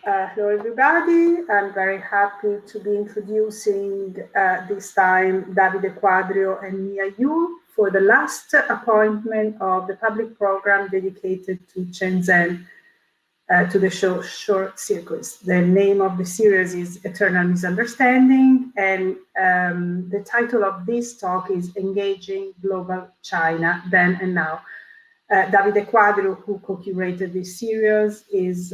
Hello, everybody. I'm very happy to be introducing this time Davide Quadrio and Mia Yu for the last appointment of the public program dedicated to Chen Zhen, to the show Short Circuits. The name of the series is Eternal Misunderstanding, and the title of this talk is Engaging Global China, Then and Now. Davide Quadrio, who co-curated this series, is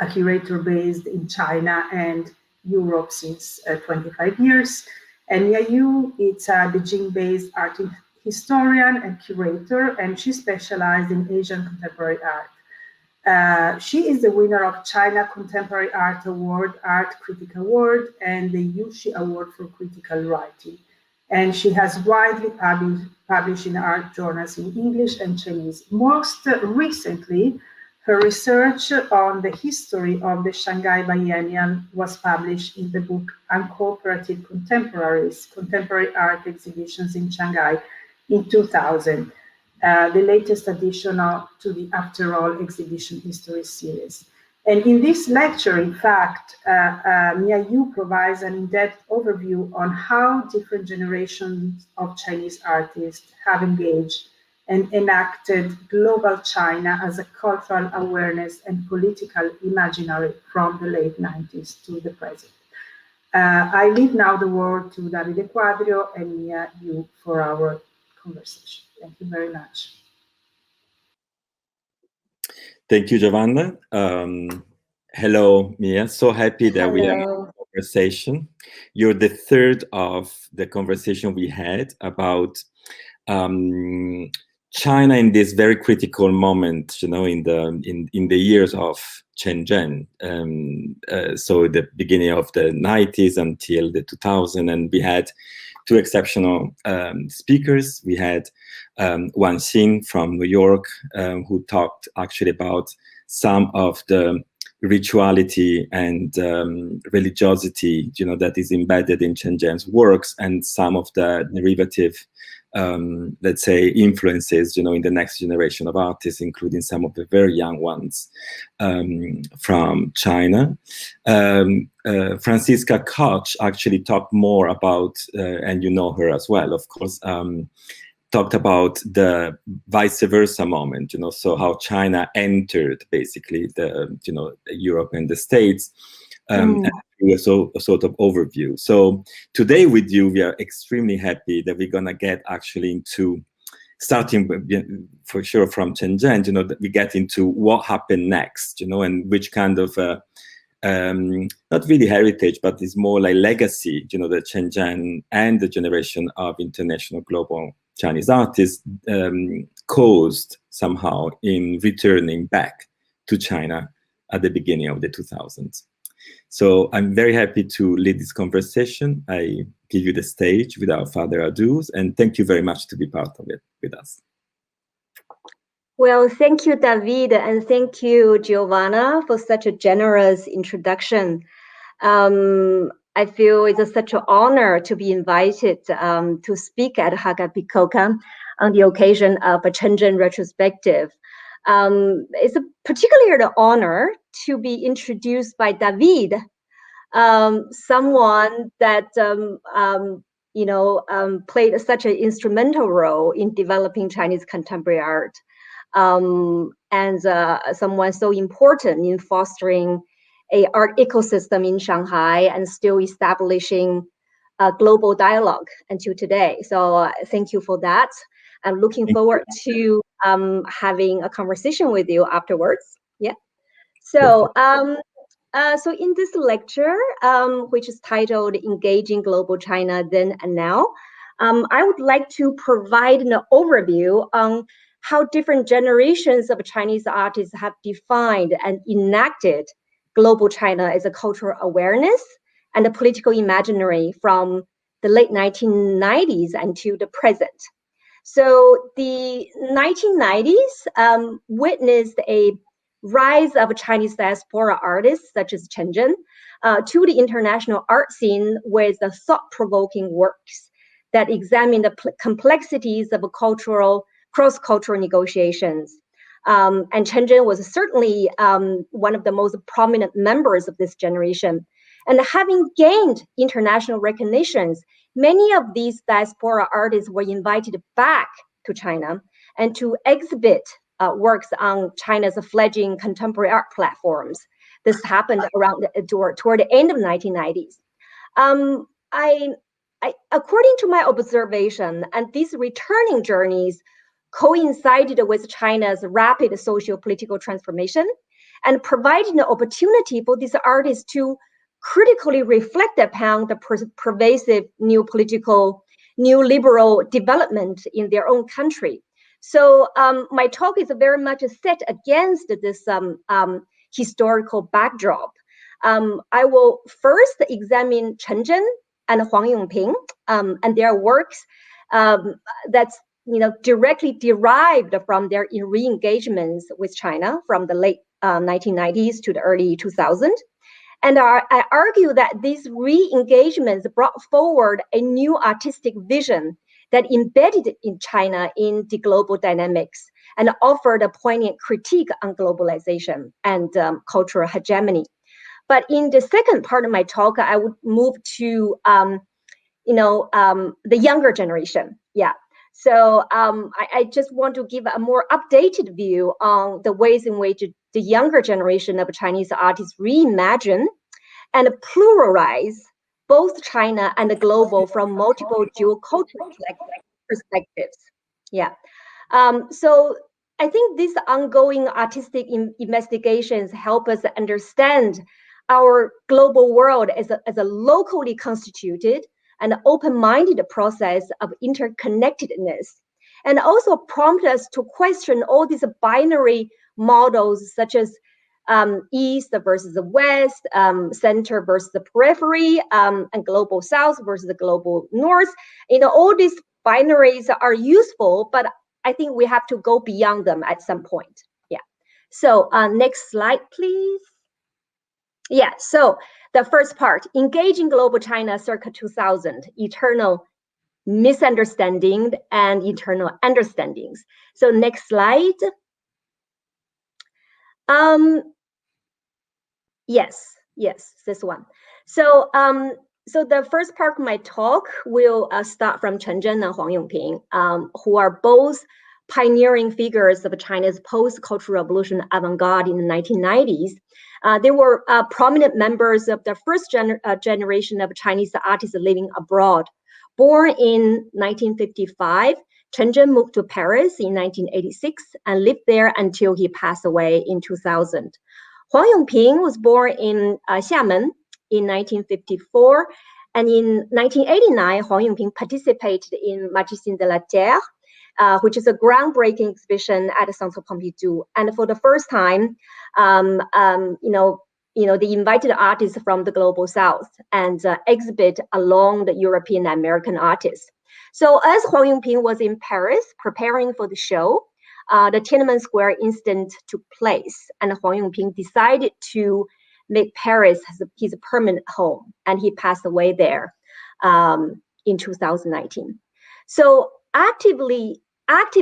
a curator based in China and Europe since 25 years. And Mia Yu is a Beijing-based art historian and curator, and she specialized in Asian contemporary art. She is the winner of China Contemporary Art Award, Art Critic Award, and the Yushi Award for Critical Writing. And she has widely published in art journals in English and Chinese. Most recently, her research on the history of the Shanghai Biennial was published in the book Uncooperative Contemporaries, Contemporary Art Exhibitions in Shanghai in 2000, the latest addition to the After All Exhibition History series. And in this lecture, in fact, Mia Yu provides an in-depth overview on how different generations of Chinese artists have engaged and enacted global China as a cultural awareness and political imaginary from the late 90s to the present. I leave now the word to Davide Quadrio and Mia Yu for our conversation. Thank you very much. Thank you, Giovanna. Hello, Mia. So happy that we have a conversation. You're the third of the conversation we had about China in this very critical moment, in the years of Chen Zhen. So the beginning of the 90s until the 2000s, and we had two exceptional speakers. We had Wan Xin from New York, who talked actually about some of the rituality and religiosity, that is embedded in Chen Zhen's works, and some of the derivative, let's say, influences, in the next generation of artists, including some of the very young ones from China. Franziska Koch actually talked more about, and you know her as well, of course, talked about the vice versa moment, so how China entered basically the, Europe and the States, and a sort of overview. So today with you, we are extremely happy that we're gonna get actually into, starting for sure from Chen Zhen, that we get into what happened next, and which kind of, not really heritage, but it's more like legacy, that Chen Zhen and the generation of international global Chinese artists caused somehow in returning back to China at the beginning of the 2000s. So I'm very happy to lead this conversation. I give you the stage without further ado, and thank you very much to be part of it with us. Well, thank you, David, and thank you, Giovanna, for such a generous introduction. I feel it's such an honor to be invited to speak at HangarBicocca on the occasion of a Chen Zhen retrospective. It's particularly an honor to be introduced by David, someone that played such an instrumental role in developing Chinese contemporary art, and someone so important in fostering an art ecosystem in Shanghai and still establishing a global dialogue until today. So thank you for that. I'm looking forward to having a conversation with you afterwards. Yeah. So so in this lecture, which is titled Engaging Global China Then and Now, I would like to provide an overview on how different generations of Chinese artists have defined and enacted global China as a cultural awareness and a political imaginary from the late 1990s until the present. So the 1990s witnessed a rise of Chinese diaspora artists such as Chen Zhen to the international art scene with the thought-provoking works that examine the complexities of cross-cultural negotiations, And Chen Zhen was certainly one of the most prominent members of this generation. And having gained international recognitions, many of these diaspora artists were invited back to China and to exhibit works on China's fledgling contemporary art platforms. This happened around toward the end of the 1990s. According to my observation, and these returning journeys coincided with China's rapid socio-political transformation and provided an opportunity for these artists to critically reflect upon the pervasive new liberal development in their own country. So my talk is very much set against this historical backdrop. I will first examine Chen Zhen and Huang Yongping and their works that's directly derived from their re-engagements with China from the late 1990s to the early 2000s. And I argue that these re-engagements brought forward a new artistic vision that embedded in China in the global dynamics and offered a poignant critique on globalization and cultural hegemony. But in the second part of my talk, I would move to the younger generation. Yeah. So I just want to give a more updated view on the ways in which the younger generation of Chinese artists reimagine and pluralize both China and the global from multiple geocultural perspectives. Yeah. So I think these ongoing artistic investigations help us understand our global world as a locally constituted and open-minded process of interconnectedness, and also prompt us to question all these binary models such as East versus the West, center versus the periphery, and global South versus the global North. All these binaries are useful, but I think we have to go beyond them at some point. Yeah. So next slide, please. Yeah, so the first part, engaging global China circa 2000, eternal misunderstanding and eternal understandings. So next slide. Yes, this one. So the first part of my talk will start from Chen Zhen and Huang Yongping, who are both pioneering figures of China's post-cultural revolution avant-garde in the 1990s. They were prominent members of the first generation of Chinese artists living abroad. Born in 1955, Chen Zhen moved to Paris in 1986 and lived there until he passed away in 2000. Huang Yongping was born in Xiamen in 1954, and in 1989, Huang Yongping participated in Magicien de la Terre, which is a groundbreaking exhibition at the Centre Pompidou. And for the first time, they invited artists from the global South and exhibit along the European and American artists. So as Huang Yongping was in Paris preparing for the show, the Tiananmen Square incident took place, and Huang Yongping decided to make Paris his permanent home, and he passed away there in 2019. So active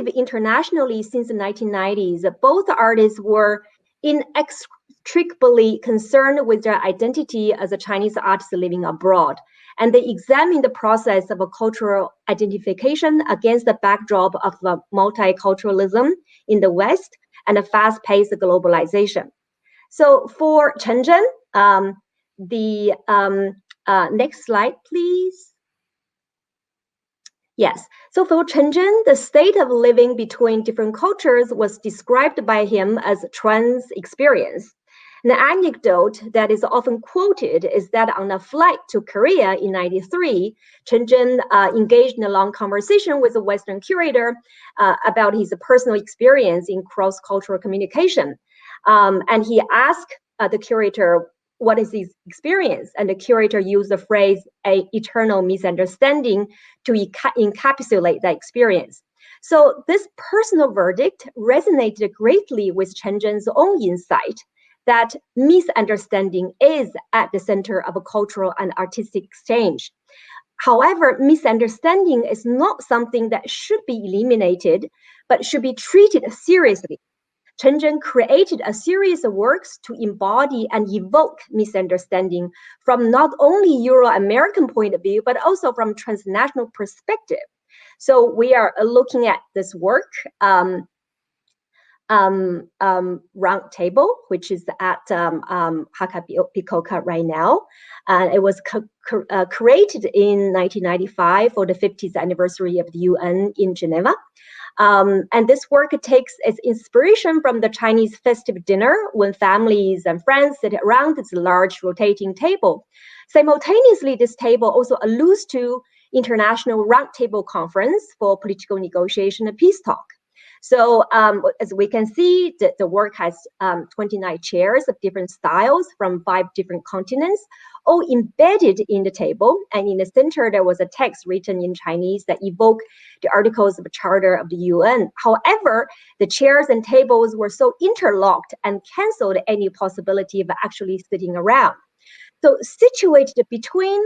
internationally since the 1990s, both artists were inextricably concerned with their identity as a Chinese artist living abroad. And they examined the process of a cultural identification against the backdrop of multiculturalism in the West and a fast-paced globalization. So for Chen Zhen, the next slide, please. Yes, so for Chen Zhen, the state of living between different cultures was described by him as trans experience. An anecdote that is often quoted is that on a flight to Korea in '93, Chen Zhen engaged in a long conversation with a Western curator about his personal experience in cross-cultural communication. And he asked the curator, what is his experience? And the curator used the phrase, "a eternal misunderstanding," to encapsulate that experience. So this personal verdict resonated greatly with Chen Zhen's own insight that misunderstanding is at the center of a cultural and artistic exchange. However, misunderstanding is not something that should be eliminated, but should be treated seriously. Chen Zhen created a series of works to embody and evoke misunderstanding from not only Euro-American point of view, but also from transnational perspective. So we are looking at this work, round table, which is at HangarBicocca right now. It was created in 1995 for the 50th anniversary of the UN in Geneva. And this work takes its inspiration from the Chinese festive dinner when families and friends sit around this large rotating table. Simultaneously, this table also alludes to International Roundtable Conference for Political Negotiation and Peace Talk. So as we can see, the work has 29 chairs of different styles from 5 different continents, all embedded in the table. And in the center, there was a text written in Chinese that evoked the articles of the Charter of the UN. However, the chairs and tables were so interlocked and canceled any possibility of actually sitting around. So situated between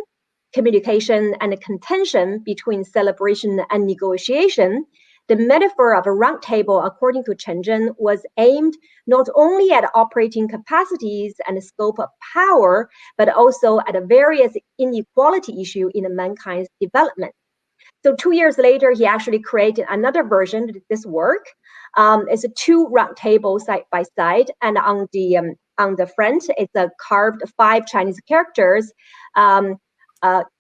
communication and contention, between celebration and negotiation, the metaphor of a round table, according to Chen Zhen, was aimed not only at operating capacities and the scope of power, but also at a various inequality issue in mankind's development. So 2 years later, he actually created another version of this work. It's a 2 round tables side by side, and on the front, it's a carved 5 Chinese characters,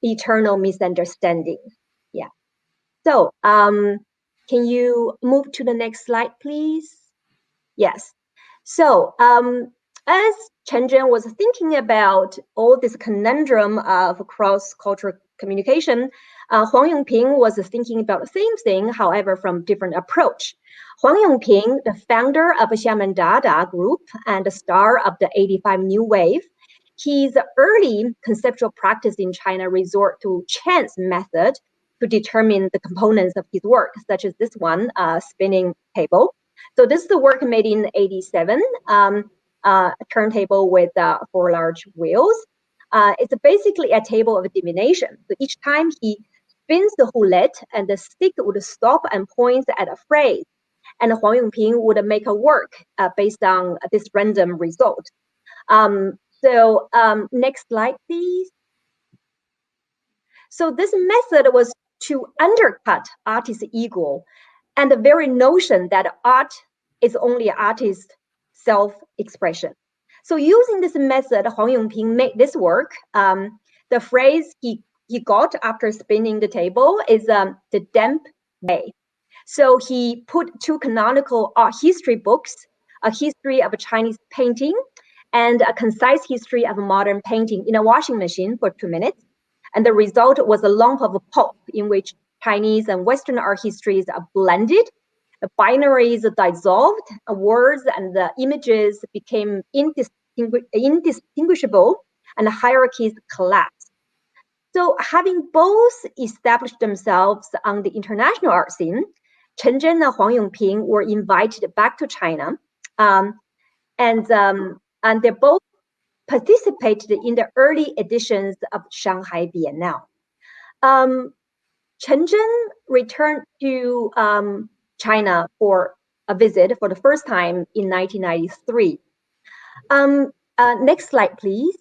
eternal misunderstanding. Yeah. So can you move to the next slide, please? Yes. So as Chen Zhen was thinking about all this conundrum of cross-cultural communication, Huang Yongping was thinking about the same thing, however, from different approach. Huang Yongping, the founder of Xiamen Dada group and the star of the 85 New Wave, his early conceptual practice in China resort to chance method to determine the components of his work, such as this one, spinning table. So this is the work made in 87, a turntable with 4 large wheels. It's basically a table of divination. So each time he spins the roulette and the stick would stop and point at a phrase. And Huang Yongping would make a work based on this random result. Next slide, please. So this method was to undercut artist's ego and the very notion that art is only artist's self-expression. So using this method, Huang Yongping made this work. The phrase he got after spinning the table is the damp way. So he put 2 canonical art history books, a history of Chinese painting and a concise history of modern painting in a washing machine for 2 minutes. And the result was a lump of pulp in which Chinese and Western art histories are blended, the binaries dissolved, words and the images became indistinguishable, and the hierarchies collapsed. So having both established themselves on the international art scene, Chen Zhen and Huang Yongping were invited back to China, and they both participated in the early editions of Shanghai Biennale. Chen Zhen returned to China for a visit for the first time in 1993. Next slide, please.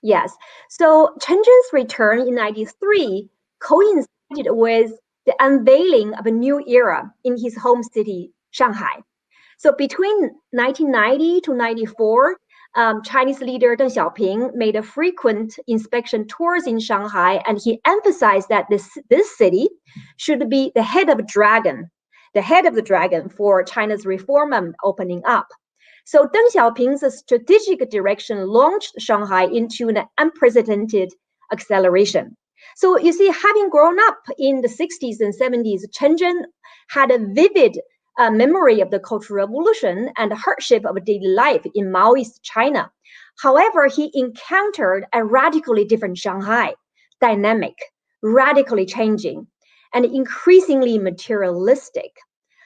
Yes, so Chen Zhen's return in 1993 coincided with the unveiling of a new era in his home city, Shanghai. So between 1990 to 94, Chinese leader Deng Xiaoping made a frequent inspection tours in Shanghai, and he emphasized that this city should be the head of the dragon for China's reform and opening up. So Deng Xiaoping's strategic direction launched Shanghai into an unprecedented acceleration. So you see, having grown up in the 60s and 70s, Chen Zhen had a vivid memory of the Cultural Revolution and the hardship of daily life in Maoist China. However, he encountered a radically different Shanghai, dynamic, radically changing, and increasingly materialistic.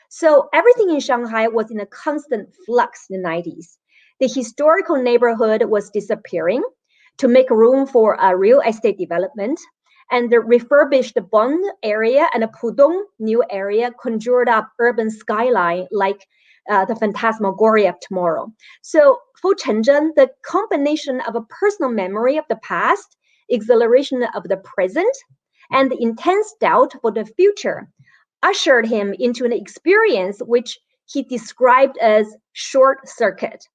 So everything in Shanghai was in a constant flux in the 90s. The historical neighborhood was disappearing to make room for a real estate development, and the refurbished Bonn area and the Pudong new area conjured up urban skyline like the phantasmagoria of tomorrow. So for Chen Zhen, the combination of a personal memory of the past, exhilaration of the present, and the intense doubt for the future ushered him into an experience which he described as short circuit.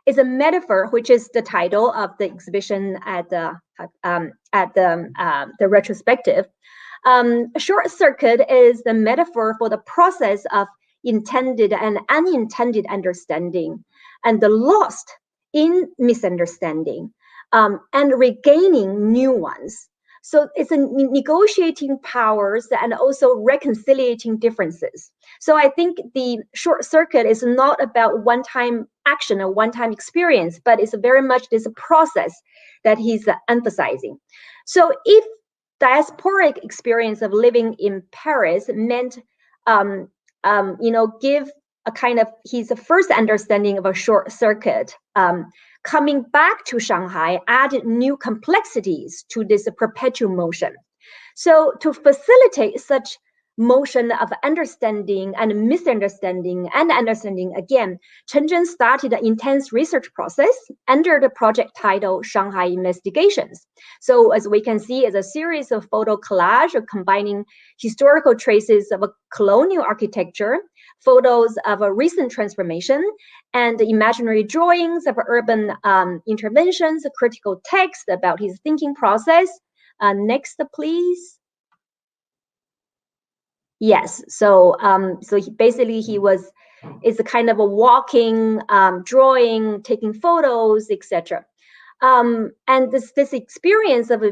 It's a metaphor, which is the title of the exhibition at the retrospective. Short circuit is the metaphor for the process of intended and unintended understanding, and the lost in misunderstanding, and regaining new ones. So it's a negotiating powers and also reconciliating differences. So I think the short circuit is not about one-time action or one-time experience, but it's very much this process that he's emphasizing. So if diasporic experience of living in Paris meant, give a kind of his first understanding of a short circuit, coming back to Shanghai added new complexities to this perpetual motion. So to facilitate such motion of understanding and misunderstanding and understanding again, Chen Zhen started an intense research process under the project title Shanghai Investigations. So as we can see, it's a series of photo collage combining historical traces of a colonial architecture, photos of a recent transformation, and imaginary drawings of urban interventions, critical text about his thinking process. Next, please. Yes, so it's a kind of a walking, drawing, taking photos, etc. And this experience of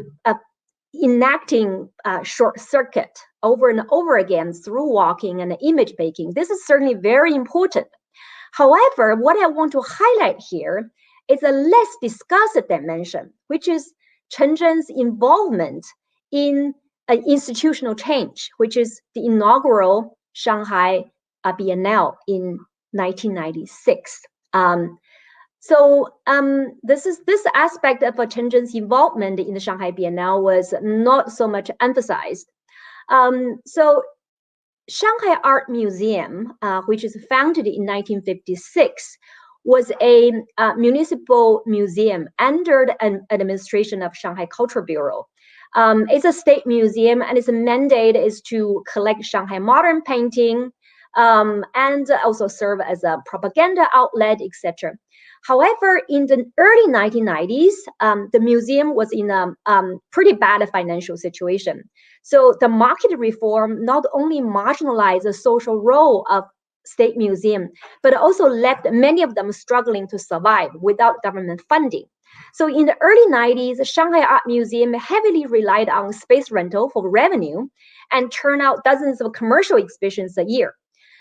enacting short circuit over and over again through walking and image making, this is certainly very important. However, what I want to highlight here is a less discussed dimension, which is Chen Zhen's involvement in an institutional change, which is the inaugural Shanghai Biennale in 1996. This aspect of Chen Zhen's involvement in the Shanghai Biennale was not so much emphasized. So Shanghai Art Museum, which is founded in 1956, was a municipal museum under the administration of Shanghai Cultural Bureau. It's a state museum, and its mandate is to collect Shanghai modern painting and also serve as a propaganda outlet, etc. However, in the early 1990s, the museum was in a pretty bad financial situation. So the market reform not only marginalized the social role of state museum, but also left many of them struggling to survive without government funding. So in the early 90s, the Shanghai Art Museum heavily relied on space rental for revenue and turned out dozens of commercial exhibitions a year.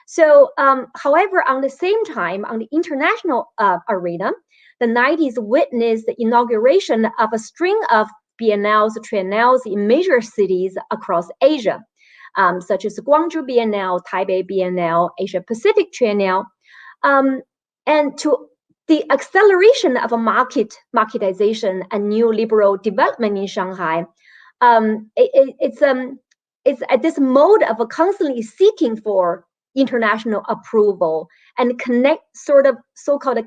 So, however, on the same time, on the international arena, the 90s witnessed the inauguration of a string of biennales, triennales in major cities across Asia, such as Guangzhou Biennale, Taipei Biennale, Asia Pacific Triennale, and to the acceleration of a marketization and new liberal development in Shanghai. It's at this mode of a constantly seeking for international approval and connect sort of so-called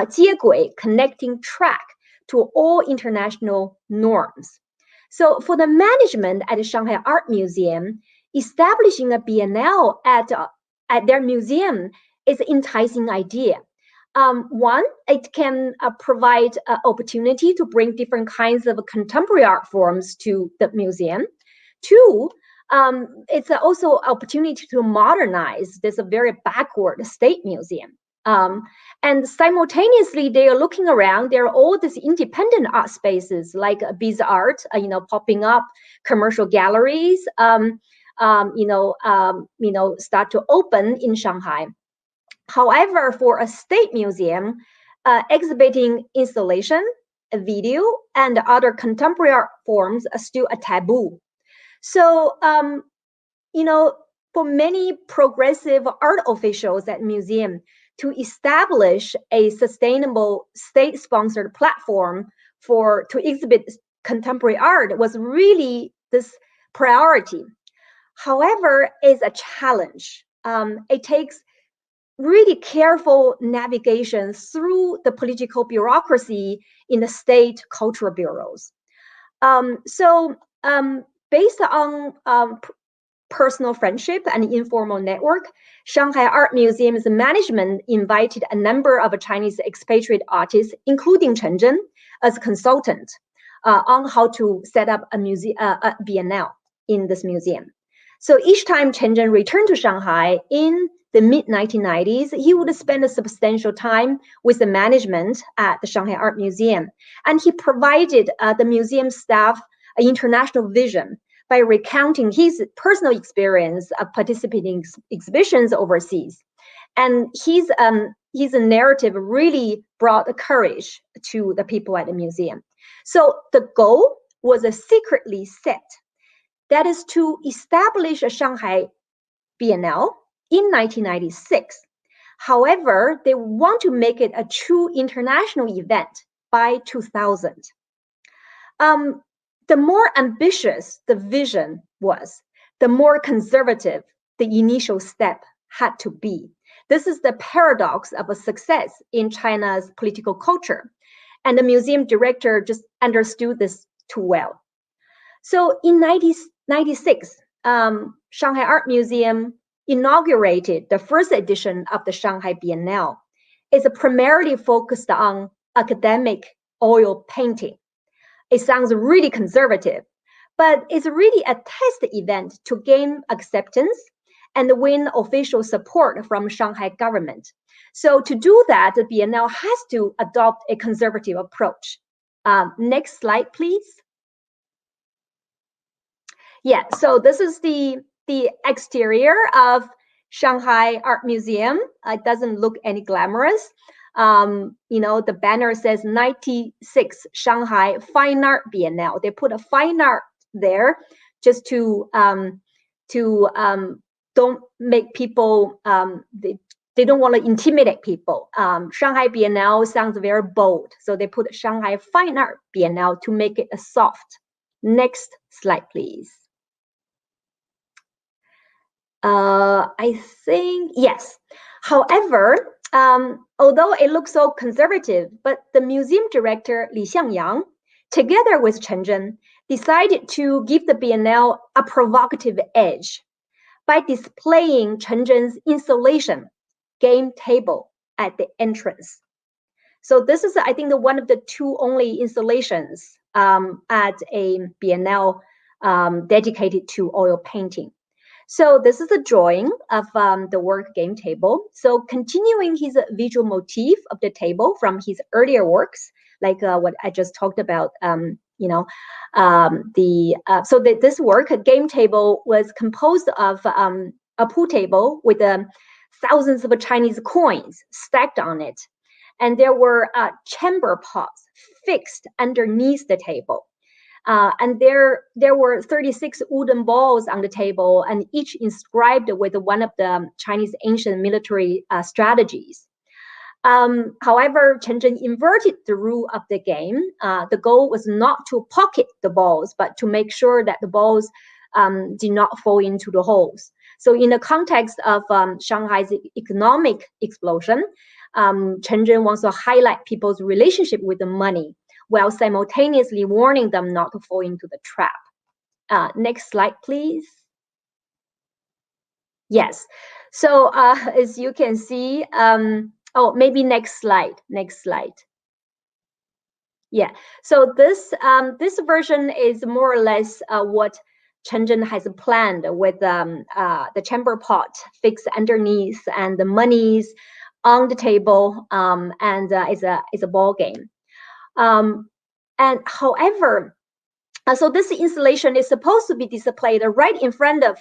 接轨, connecting track to all international norms. So for the management at the Shanghai Art Museum, establishing a biennale at their museum is an enticing idea. One, it can provide an opportunity to bring different kinds of contemporary art forms to the museum. Two, it's also an opportunity to modernize this very backward state museum. And simultaneously, they are looking around. There are all these independent art spaces like Biz Art, popping up, commercial galleries, start to open in Shanghai. However, for a state museum, exhibiting installation, video, and other contemporary art forms are still a taboo. So, for many progressive art officials at museum to establish a sustainable state-sponsored platform to exhibit contemporary art was really this priority. However, it's a challenge. It takes really careful navigation through the political bureaucracy in the state cultural bureaus. Based on personal friendship and informal network, Shanghai Art Museum's management invited a number of Chinese expatriate artists, including Chen Zhen, as a consultant on how to set up a biennale in this museum. So each time Chen Zhen returned to Shanghai in the mid-1990s, he would spend a substantial time with the management at the Shanghai Art Museum. And he provided the museum staff an international vision by recounting his personal experience of participating in exhibitions overseas. And his narrative really brought courage to the people at the museum. So the goal was secretly set. That is to establish a Shanghai Biennale in 1996. However, they want to make it a true international event by 2000. The more ambitious the vision was, the more conservative the initial step had to be. This is the paradox of a success in China's political culture. And the museum director just understood this too well. So in 1996, Shanghai Art Museum inaugurated the first edition of the Shanghai Biennale. It's primarily focused on academic oil painting. It sounds really conservative, but it's really a test event to gain acceptance and win official support from Shanghai government. So to do that, the Biennale has to adopt a conservative approach. Next slide, please. Yeah, so this is the exterior of Shanghai Art Museum. It doesn't look any glamorous. The banner says 96 Shanghai Fine Art Biennale. They put a fine art there just to don't make people, they don't want to intimidate people. Shanghai Biennale sounds very bold. So they put Shanghai Fine Art Biennale to make it a soft. Next slide, please. I think, yes. However, although it looks so conservative, but the museum director, Li Xiangyang, together with Chen Zhen, decided to give the Biennale a provocative edge by displaying Chen Zhen's installation, game table, at the entrance. So this is, I think, one of the two only installations at a Biennale dedicated to oil painting. So this is a drawing of the work game table. So continuing his visual motif of the table from his earlier works, like what I just talked about, this work, a game table, was composed of a pool table with thousands of Chinese coins stacked on it. And there were chamber pots fixed underneath the table. And there were 36 wooden balls on the table, and each inscribed with one of the Chinese ancient military strategies. However, Chen Zhen inverted the rule of the game. The goal was not to pocket the balls, but to make sure that the balls did not fall into the holes. So in the context of Shanghai's economic explosion, Chen Zhen wants to highlight people's relationship with the money, while simultaneously warning them not to fall into the trap. Next slide, please. Yes. So as you can see, maybe next slide. Yeah. So this version is more or less what Chen Zhen has planned, with the chamber pot fixed underneath and the monies on the table, and it's a ball game. And however, so this installation is supposed to be displayed right in front of,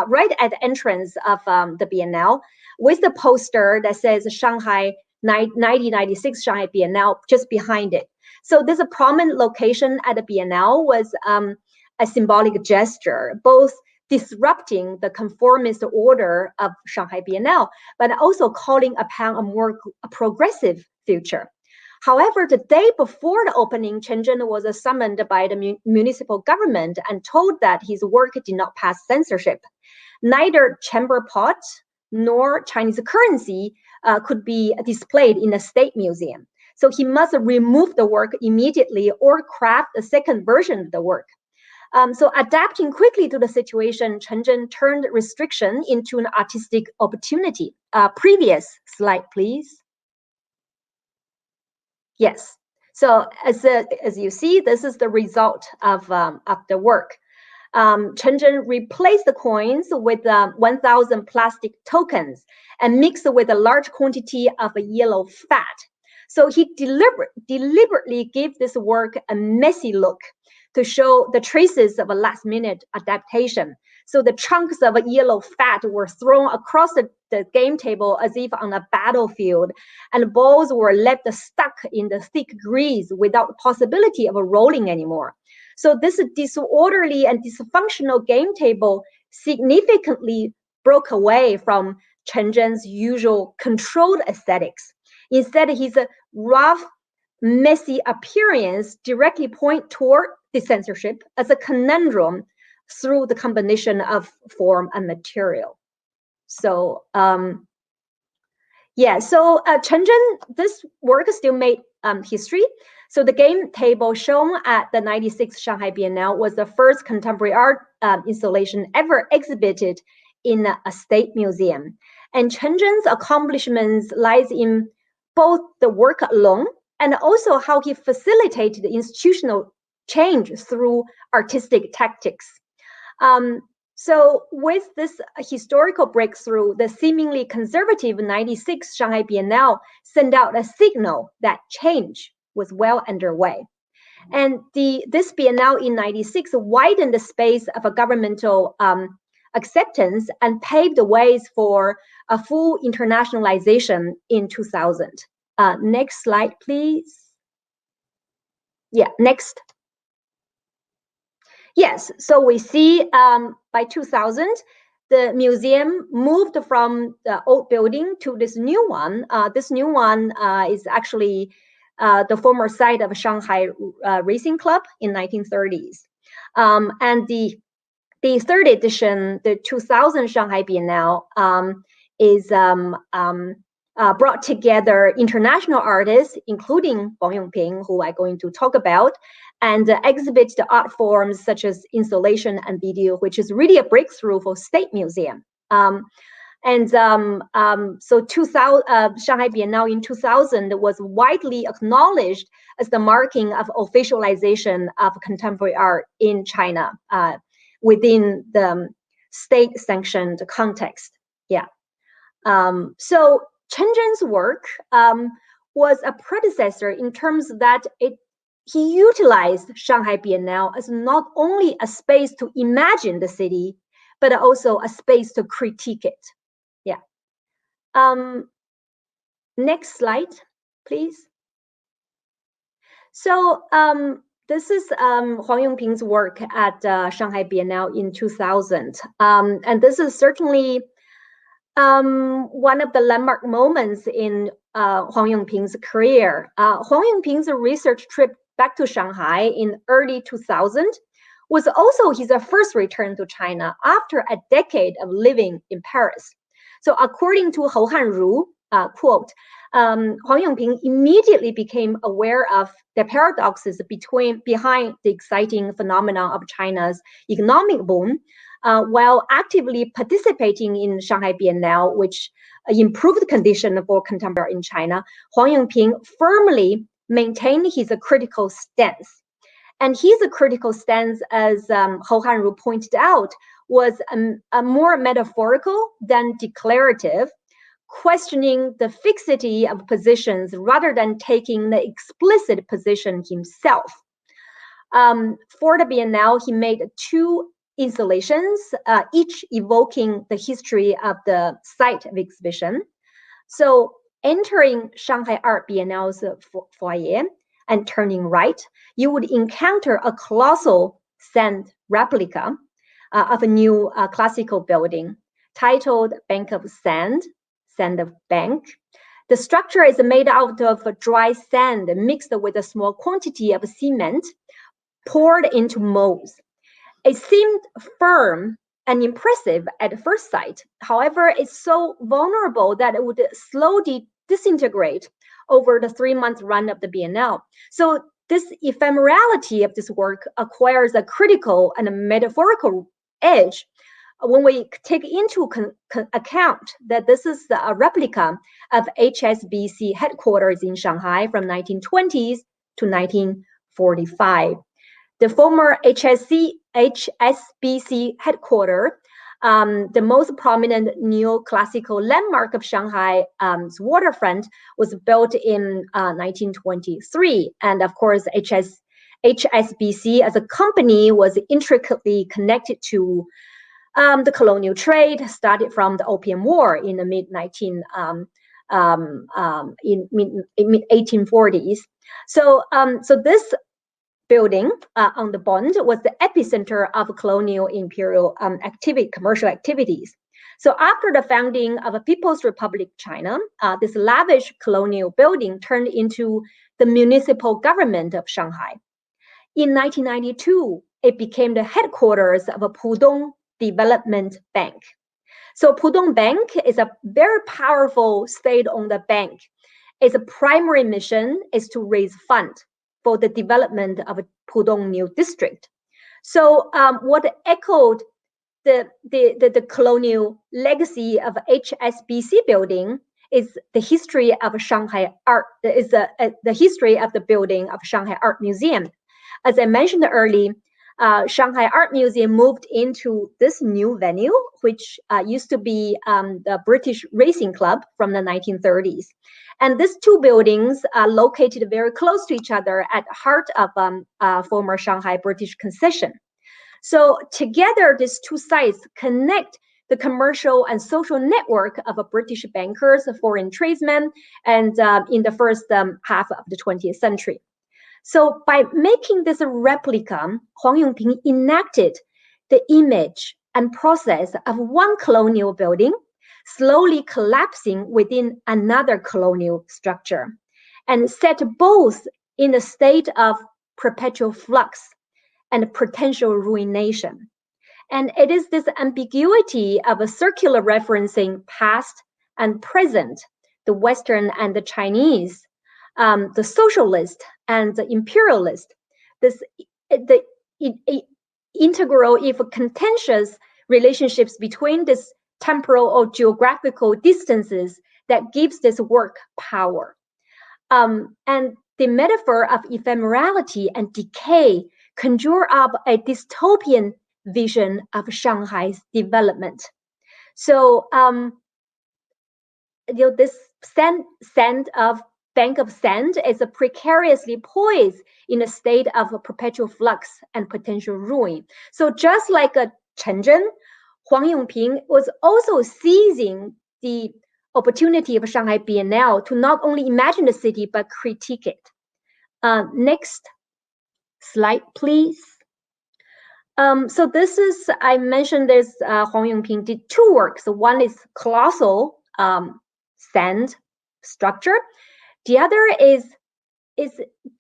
right at the entrance of the Biennale, with the poster that says Shanghai 1996 Shanghai Biennale just behind it. So this prominent location at the Biennale was a symbolic gesture, both disrupting the conformist order of Shanghai Biennale, but also calling upon a more progressive future. However, the day before the opening, Chen Zhen was summoned by the municipal government and told that his work did not pass censorship. Neither chamber pot nor Chinese currency could be displayed in the state museum. So he must remove the work immediately or craft a second version of the work. So adapting quickly to the situation, Chen Zhen turned restriction into an artistic opportunity. Previous slide, please. Yes. So as you see, this is the result of the work. Chen Zhen replaced the coins with 1,000 plastic tokens and mixed with a large quantity of yellow fat. So he deliberately gave this work a messy look to show the traces of a last-minute adaptation. So the chunks of yellow fat were thrown across the game table as if on a battlefield, and balls were left stuck in the thick grease without possibility of rolling anymore. So this disorderly and dysfunctional game table significantly broke away from Chen Zhen's usual controlled aesthetics. Instead, his rough, messy appearance directly point toward the censorship as a conundrum through the combination of form and material. So Chen Zhen, this work still made history. So the game table shown at the 96th Shanghai Biennale was the first contemporary art installation ever exhibited in a state museum. And Chen Zhen's accomplishments lies in both the work alone and also how he facilitated institutional change through artistic tactics. So with this historical breakthrough, the seemingly conservative 96 Shanghai Biennale sent out a signal that change was well underway. And this Biennale in 96 widened the space of a governmental acceptance and paved the ways for a full internationalization in 2000. Next slide, please. Yeah, next. Yes, so we see by 2000, the museum moved from the old building to this new one. This new one is actually the former site of Shanghai Racing Club in 1930s. And the third edition, the 2000 Shanghai Biennale, is brought together international artists, including Huang Yongping, who I'm going to talk about, and exhibit the art forms such as installation and video, which is really a breakthrough for state museum. So 2000, Shanghai Biennale in 2000 was widely acknowledged as the marking of officialization of contemporary art in China within the state-sanctioned context. Yeah. So Chen Zhen's work was a predecessor in terms that he utilized Shanghai Biennale as not only a space to imagine the city, but also a space to critique it. Yeah. Next slide, please. So this is Huang Yongping's work at Shanghai Biennale in 2000. And this is certainly one of the landmark moments in Huang Yongping's career. Huang Yongping's research trip back to Shanghai in early 2000 was also his first return to China after a decade of living in Paris. So according to Hou Hanru, quote, Huang Yongping immediately became aware of the paradoxes behind the exciting phenomenon of China's economic boom, while actively participating in Shanghai Biennale, which improved the condition for contemporary in China. Huang Yongping firmly maintained his critical stance. And his critical stance, as Hou Hanru pointed out, was a more metaphorical than declarative, questioning the fixity of positions rather than taking the explicit position himself. For the Biennale, he made 2 installations, each evoking the history of the site of exhibition. So entering Shanghai Art Biennale's foyer and turning right, you would encounter a colossal sand replica of a new classical building titled Bank of Sand, Sand of Bank. The structure is made out of dry sand mixed with a small quantity of cement poured into molds. It seemed firm and impressive at first sight. However, it's so vulnerable that it would slowly disintegrate over the 3-month run of the Biennale. So this ephemerality of this work acquires a critical and a metaphorical edge when we take into account that this is a replica of HSBC headquarters in Shanghai from 1920s to 1945. The former HSBC headquarters, the most prominent neoclassical landmark of Shanghai's waterfront, was built in 1923. And of course, HSBC as a company was intricately connected to the colonial trade, started from the Opium War in the mid 1840s. So this building on the Bund was the epicenter of colonial imperial commercial activities. So after the founding of a People's Republic China, this lavish colonial building turned into the municipal government of Shanghai. In 1992, it became the headquarters of a Pudong Development Bank. So Pudong Bank is a very powerful state-owned bank. Its primary mission is to raise funds for the development of a Pudong new district. So what echoed the colonial legacy of HSBC building is the history of Shanghai art, is the history of the building of Shanghai Art Museum. As I mentioned earlier, Shanghai Art Museum moved into this new venue, which used to be the British Racing Club from the 1930s. And these two buildings are located very close to each other at the heart of former Shanghai British concession. So together, these two sites connect the commercial and social network of British bankers, foreign tradesmen, and in the first half of the 20th century. So by making this a replica, Huang Yongping enacted the image and process of one colonial building slowly collapsing within another colonial structure, and set both in a state of perpetual flux and potential ruination. And it is this ambiguity of a circular referencing past and present, the Western and the Chinese, the socialist and the imperialist, the integral, if contentious relationships between these temporal or geographical distances that gives this work power. And the metaphor of ephemerality and decay conjure up a dystopian vision of Shanghai's development. So, this bank of sand is precariously poised in a state of perpetual flux and potential ruin. So just like a Chen Zhen, Huang Yongping was also seizing the opportunity of Shanghai Biennale to not only imagine the city, but critique it. Next slide, please. So this is, I mentioned this, Huang Yongping did two works. So one is colossal sand structure. The other is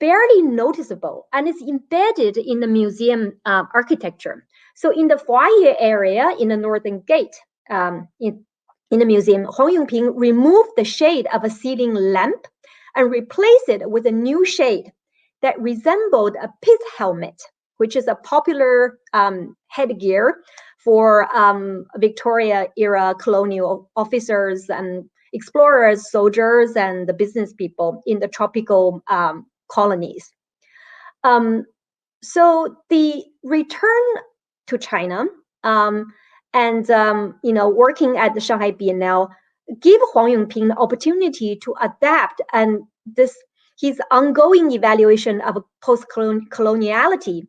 barely noticeable and is embedded in the museum architecture. So in the foyer area in the northern gate in the museum, Huang Yongping removed the shade of a ceiling lamp and replaced it with a new shade that resembled a pith helmet, which is a popular headgear for Victoria-era colonial officers and explorers, soldiers, and the business people in the tropical colonies. So the return to China and working at the Shanghai Biennale give Huang Yongping the opportunity to adapt and his ongoing evaluation of post-coloniality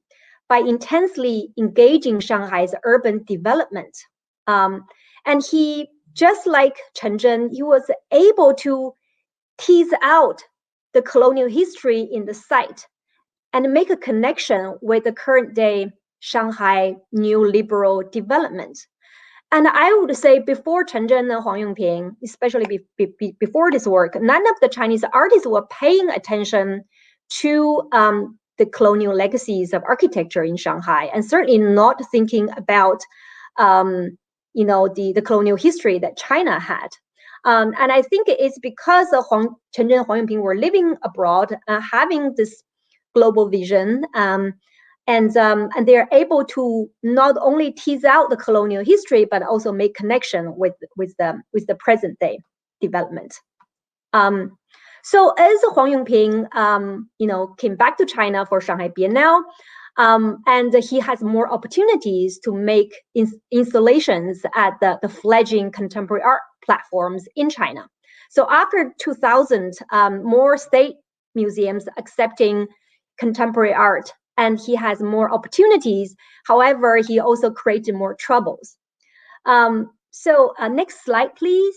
by intensely engaging Shanghai's urban development. And he, just like Chen Zhen, he was able to tease out the colonial history in the site and make a connection with the current day Shanghai new liberal development. And I would say before Chen Zhen and Huang Yongping, especially before this work, none of the Chinese artists were paying attention to the colonial legacies of architecture in Shanghai, and certainly not thinking about the colonial history that China had. And I think it's because Chen Zhen and Huang Yongping were living abroad, having this global vision, and they are able to not only tease out the colonial history, but also make connection with the present day development. So as Huang Yongping, came back to China for Shanghai Biennale, and he has more opportunities to make installations at the fledgling contemporary art platforms in China. So after 2000, more state museums accepting contemporary art, and he has more opportunities. However, he also created more troubles. So next slide, please.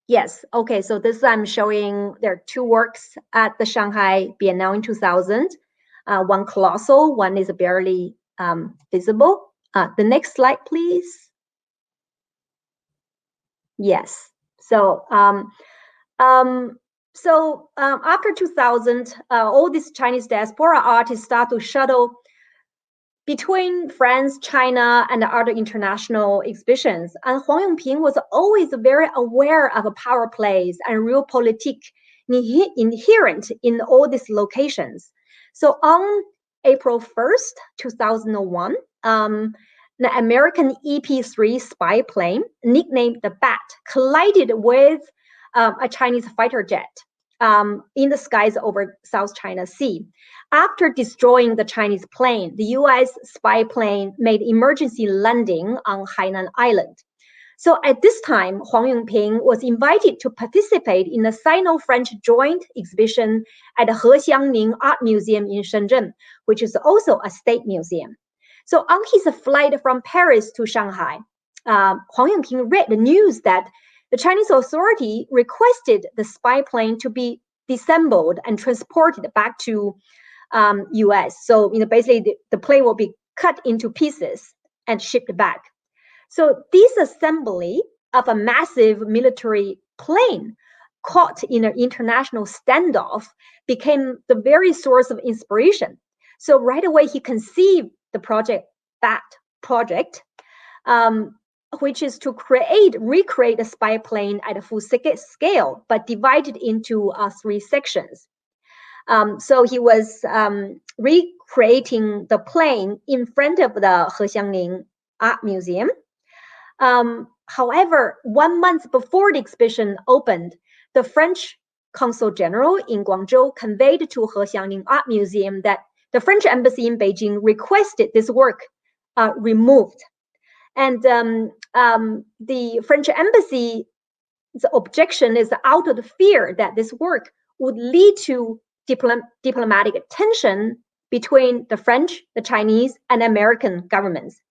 Yes, okay, so this I'm showing, there are two works at the Shanghai Biennale in 2000. One colossal, one is barely visible. The next slide, please. Yes, so after 2000, all these Chinese diaspora artists start to shuttle between France, China, and other international exhibitions. And Huang Yongping was always very aware of power plays and realpolitik inherent in all these locations. So on April 1st, 2001, the American EP-3 spy plane, nicknamed the Bat, collided with a Chinese fighter jet in the skies over South China Sea. After destroying the Chinese plane, the US spy plane made emergency landing on Hainan Island. So at this time, Huang Yongping was invited to participate in the Sino-French joint exhibition at the Hexiangning Art Museum in Shenzhen, which is also a state museum. So on his flight from Paris to Shanghai, Huang Yongping read the news that the Chinese authority requested the spy plane to be disassembled and transported back to US. So basically the plane will be cut into pieces and shipped back. So disassembly of a massive military plane caught in an international standoff became the very source of inspiration. So right away he conceived the project, Bat project, which is to recreate a spy plane at a full scale, but divided into 3 sections. So he was recreating the plane in front of the Hexiangning Art Museum. However, 1 month before the exhibition opened, the French Consul General in Guangzhou conveyed to Hexiangning Art Museum that the French embassy in Beijing requested this work removed. And the French embassy's objection is out of the fear that this work would lead to diplomatic tension between the French, the Chinese, and American governments,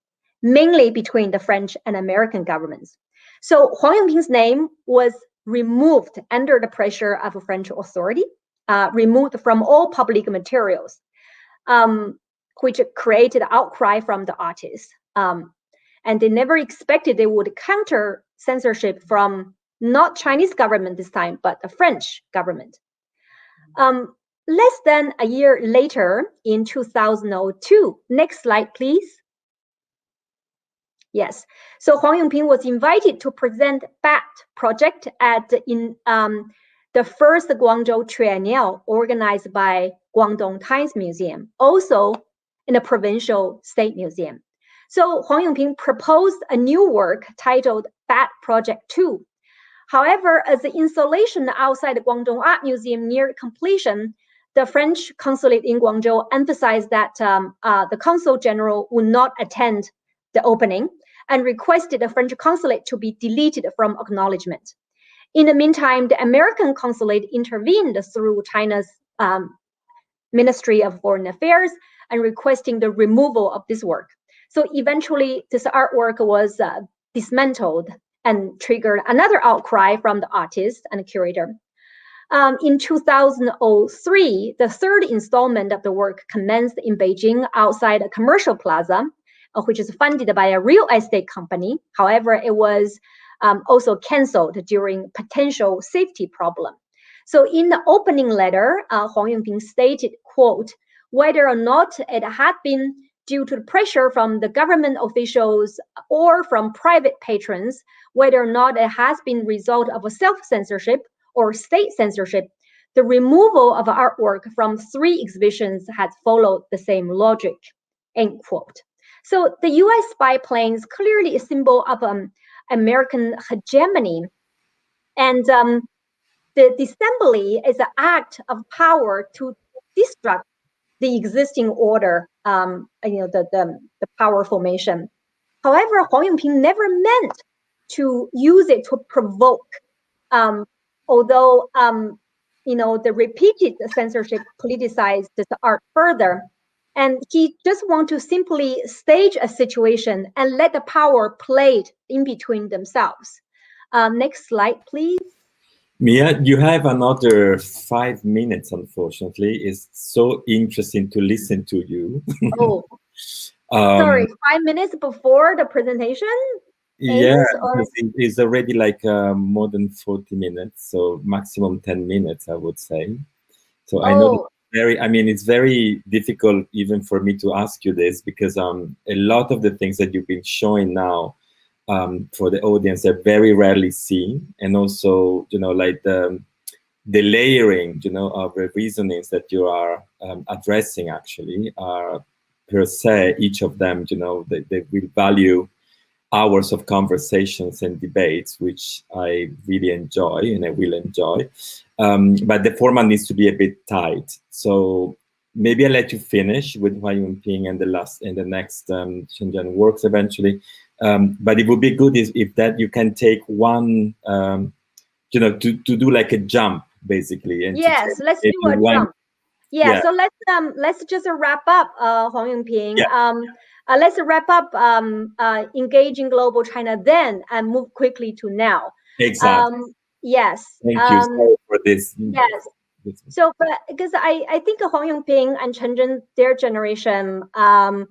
mainly between the French and American governments. So Huang Yongping's name was removed under the pressure of a French authority, removed from all public materials, which created outcry from the artists. And they never expected they would counter censorship from not Chinese government this time, but the French government. Less than a year later, in 2002, next slide, please. Yes, so Huang Yongping was invited to present Bat project in the first Guangzhou Triennial organized by Guangdong Times Museum, also in a provincial state museum. So Huang Yongping proposed a new work titled Bat Project 2. However, as the installation outside the Guangdong Art Museum neared completion, the French consulate in Guangzhou emphasized that the consul general would not attend the opening and requested the French consulate to be deleted from acknowledgement. In the meantime, the American consulate intervened through China's Ministry of Foreign Affairs and requesting the removal of this work. So eventually, this artwork was dismantled and triggered another outcry from the artist and curator. In 2003, the third installment of the work commenced in Beijing outside a commercial plaza, which is funded by a real estate company. However, it was also canceled during potential safety problem. So in the opening letter, Huang Yongping stated, quote, whether or not it had been due to the pressure from the government officials or from private patrons, whether or not it has been result of a self-censorship or state censorship, the removal of artwork from 3 exhibitions has followed the same logic, end quote. So the US spy plane is clearly a symbol of American hegemony. And the assembly is an act of power to destruct the existing order, the power formation. However, Huang Yongping never meant to use it to provoke, although the repeated censorship politicized the art further. And he just want to simply stage a situation and let the power play in between themselves. Next slide, please. Mia, you have another 5 minutes, unfortunately. It's so interesting to listen to you. Oh, sorry, 5 minutes before the presentation? Yeah, it's already like more than 40 minutes, so maximum 10 minutes, I would say. So I know it's very difficult even for me to ask you this, because a lot of the things that you've been showing now for the audience are very rarely seen, and also like the layering of the reasonings that you are addressing actually are per se, each of them they will value hours of conversations and debates, which I really enjoy and I will enjoy, but the format needs to be a bit tight. So maybe I'll let you finish with Huang Yongping and the next Chen Zhen works eventually. But it would be good if that you can take one, to do like a jump basically. And yes, let's do a jump. Yeah, so let's just wrap up, Huang Yongping. Yeah. Let's wrap up engaging global China then and move quickly to now. Exactly. Yes. Thank you for this. Yes. So, because I think Huang Yongping and Chen Zhen, their generation, they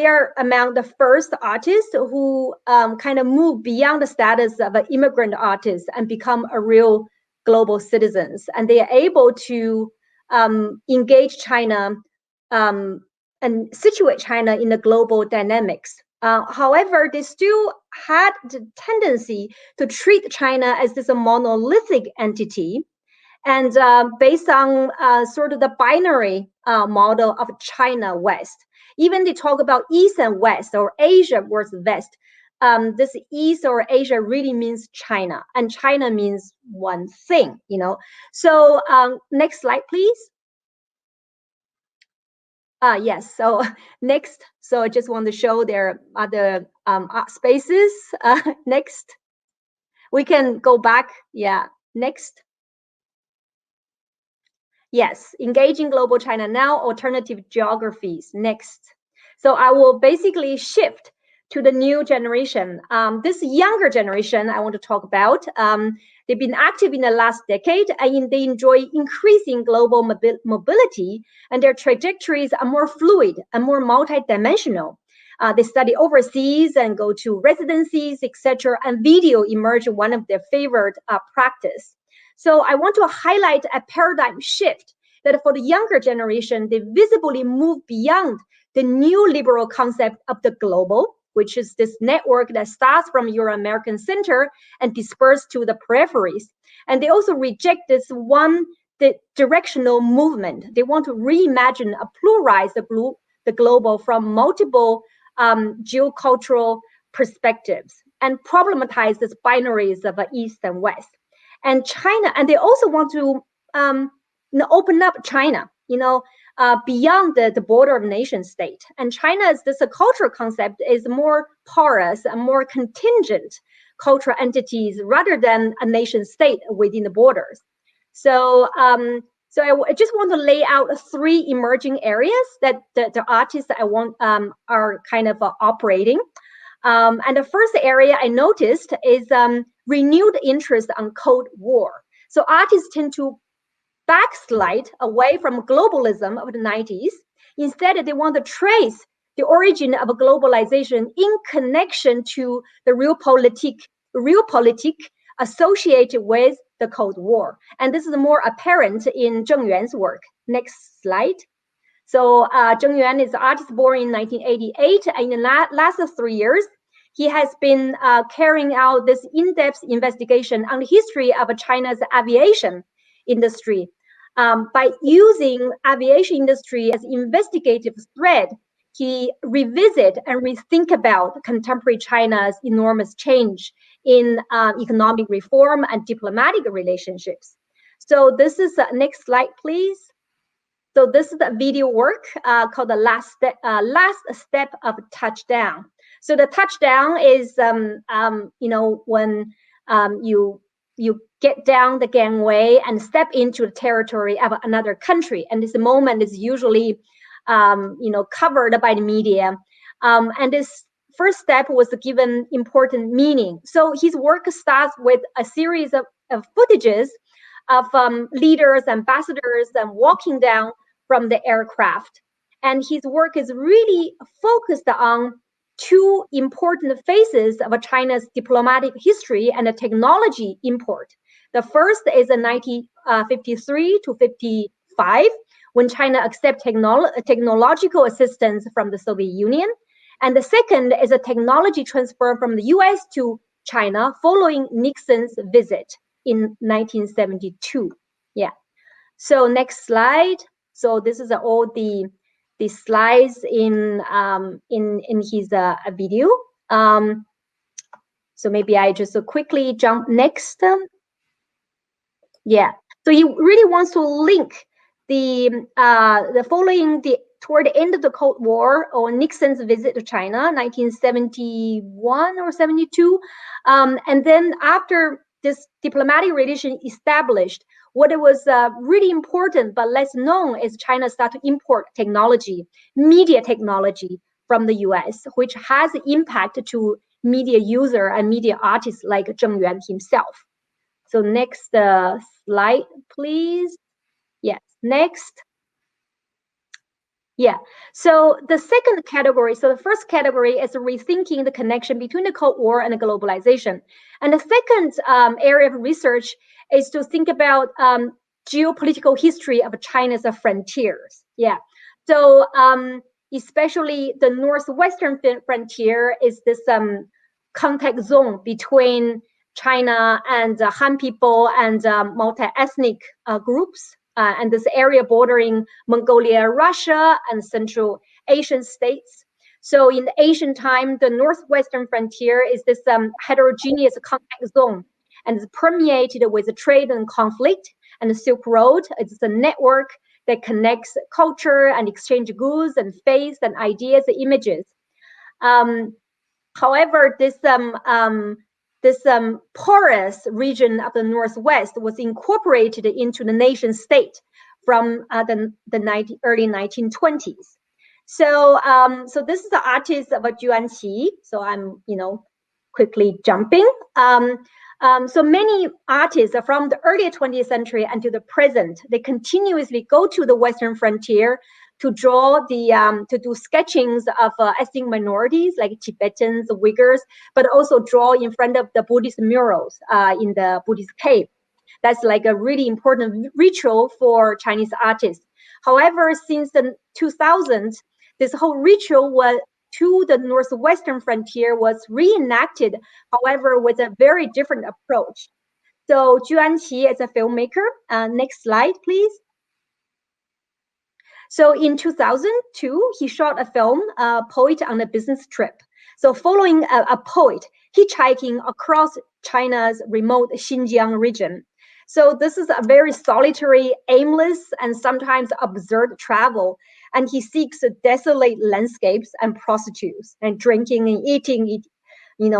are among the first artists who kind of move beyond the status of an immigrant artist and become a real global citizens. And they are able to engage China and situate China in the global dynamics. However, they still had the tendency to treat China as this monolithic entity, and based on sort of the binary model of China West. Even they talk about East and West, or Asia versus West. This East or Asia really means China, and China means one thing, So next slide, please. Yes, so next. So I just want to show their other art spaces. Next. We can go back. Yeah, next. Yes, engaging global China now, alternative geographies. Next. So I will basically shift to the new generation. This younger generation I want to talk about. They've been active in the last decade, and they enjoy increasing global mobility, and their trajectories are more fluid and more multidimensional. They study overseas and go to residencies, etc. And video emerge one of their favorite practice. So I want to highlight a paradigm shift that for the younger generation, they visibly move beyond the new liberal concept of the global, which is this network that starts from your American center and disperses to the peripheries. And they also reject this the directional movement. They want to reimagine, pluralize the global from multiple geocultural perspectives and problematize these binaries of East and West. And China, and they also want to open up China, beyond the border of nation state. And China's this cultural concept is more porous and more contingent cultural entities rather than a nation state within the borders. So I just want to lay out 3 emerging areas that the artists I want are kind of operating. And the first area I noticed is renewed interest on Cold War. So artists tend to backslide away from globalism of the 90s. Instead, they want to trace the origin of globalization in connection to the realpolitik associated with the Cold War. And this is more apparent in Zheng Yuan's work. Next slide. So Zheng Yuan is an artist born in 1988. And in the last 3 years, he has been carrying out this in-depth investigation on the history of China's aviation industry. By using aviation industry as investigative thread, he revisit and rethink about contemporary China's enormous change in economic reform and diplomatic relationships. So this is next slide, please. So this is a video work called the last step of touchdown. So the touchdown is, when you get down the gangway and step into the territory of another country, and this moment is usually, covered by the media. And this first step was given important meaning. So his work starts with a series of footages of leaders, ambassadors, and walking down from the aircraft. And his work is really focused on two important phases of China's diplomatic history and the technology import. The first is in 1953 to 55, when China accepted technological assistance from the Soviet Union. And the second is a technology transfer from the US to China following Nixon's visit in 1972. Yeah. So next slide. So this is all the slides in his video. So maybe I just quickly jump next. Yeah. So he really wants to link the following toward the end of the Cold War or Nixon's visit to China, 1971 or 72, and then after this diplomatic relation established, what it was really important but less known is China started to import technology, media technology from the US, which has impact to media user and media artists like Zheng Yuan himself. So next slide, please. Yes, next. Yeah, so the second category, so the first category is rethinking the connection between the Cold War and the globalization. And the second area of research is to think about geopolitical history of China's frontiers. Yeah, so especially the northwestern frontier is this contact zone between China and Han people and multi-ethnic groups. And this area bordering Mongolia, Russia, and Central Asian states. So in the ancient time, the northwestern frontier is this heterogeneous contact zone, and it's permeated with trade and conflict. And the Silk Road is a network that connects culture and exchange goods and faith and ideas and images. However, this porous region of the Northwest was incorporated into the nation state from the early 1920s. So, so this is the artist of Juan Qi. So I'm, quickly jumping. So many artists from the early 20th century until the present, they continuously go to the Western frontier to draw to do sketchings of ethnic minorities like Tibetans, Uyghurs, but also draw in front of the Buddhist murals in the Buddhist cave. That's like a really important ritual for Chinese artists. However, since the 2000s, this whole ritual to the northwestern frontier was reenacted, however, with a very different approach. So Juan Qi is a filmmaker. Next slide, please. So in 2002, he shot a film, Poet on a Business Trip. So following a poet hitchhiking across China's remote Xinjiang region. So this is a very solitary, aimless, and sometimes absurd travel. And he seeks desolate landscapes and prostitutes and drinking and eating,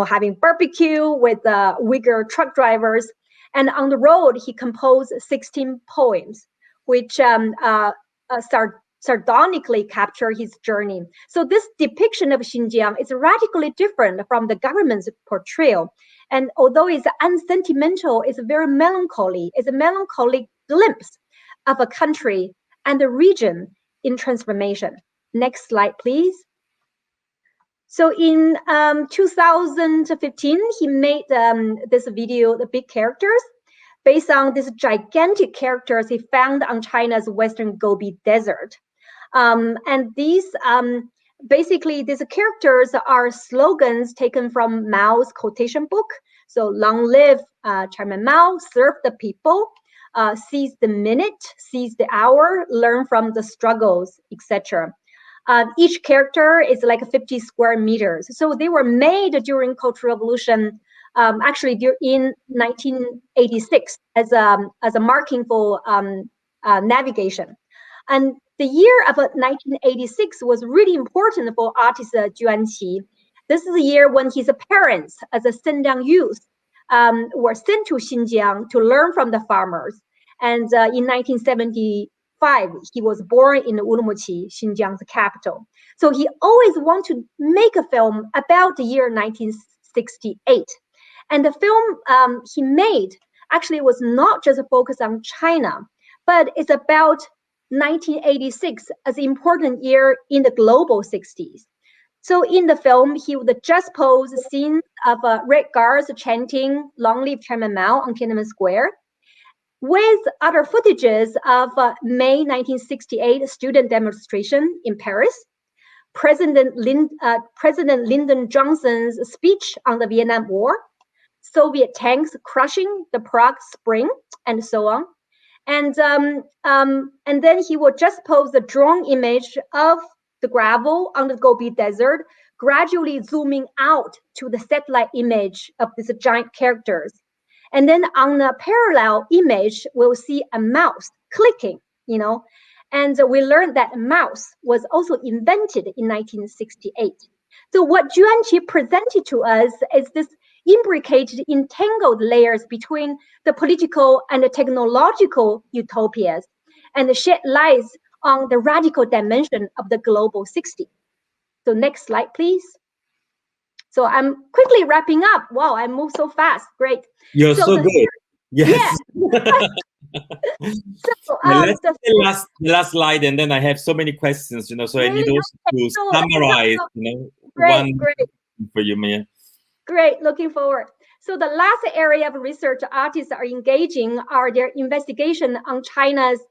having barbecue with Uyghur truck drivers. And on the road, he composed 16 poems, which sardonically capture his journey. So this depiction of Xinjiang is radically different from the government's portrayal. And although it's unsentimental, it's very melancholy. It's a melancholic glimpse of a country and a region in transformation. Next slide, please. So in 2015, he made this video, The Big Characters, based on these gigantic characters he found on China's Western Gobi Desert. And these, basically, these characters are slogans taken from Mao's quotation book. So, long live Chairman Mao, serve the people, seize the minute, seize the hour, learn from the struggles, etc. Each character is like 50 square meters. So they were made during Cultural Revolution, actually in 1986 as a marking for navigation. And the year of 1986 was really important for artist Juan Qi. This is the year when his parents, as a Sendang youth, were sent to Xinjiang to learn from the farmers. And in 1975, he was born in Urumqi, Xinjiang's capital. So he always wanted to make a film about the year 1968. And the film he made actually was not just focused on China, but it's about 1986 as an important year in the global 60s. So in the film, he would just pose scenes of red guards chanting "Long live Chairman Mao" on Tiananmen Square, with other footages of May 1968 student demonstration in Paris, President Lyndon Johnson's speech on the Vietnam War, Soviet tanks crushing the Prague Spring, and so on. And then he would just pose the drone image of the gravel on the Gobi Desert, gradually zooming out to the satellite image of these giant characters. And then on the parallel image, we'll see a mouse clicking, and we learned that a mouse was also invented in 1968. So what Juan Qi presented to us is this imbricated, entangled layers between the political and the technological utopias, and shed light on the radical dimension of the global 60s. So next slide, please. So I'm quickly wrapping up. Wow, I move so fast. Great. You're so good. Yes. Yeah. So, let's the last slide, and then I have so many questions, so I need also to summarize, Great. for you, Mia. Great, looking forward. So the last area of research artists are engaging are their investigation on China's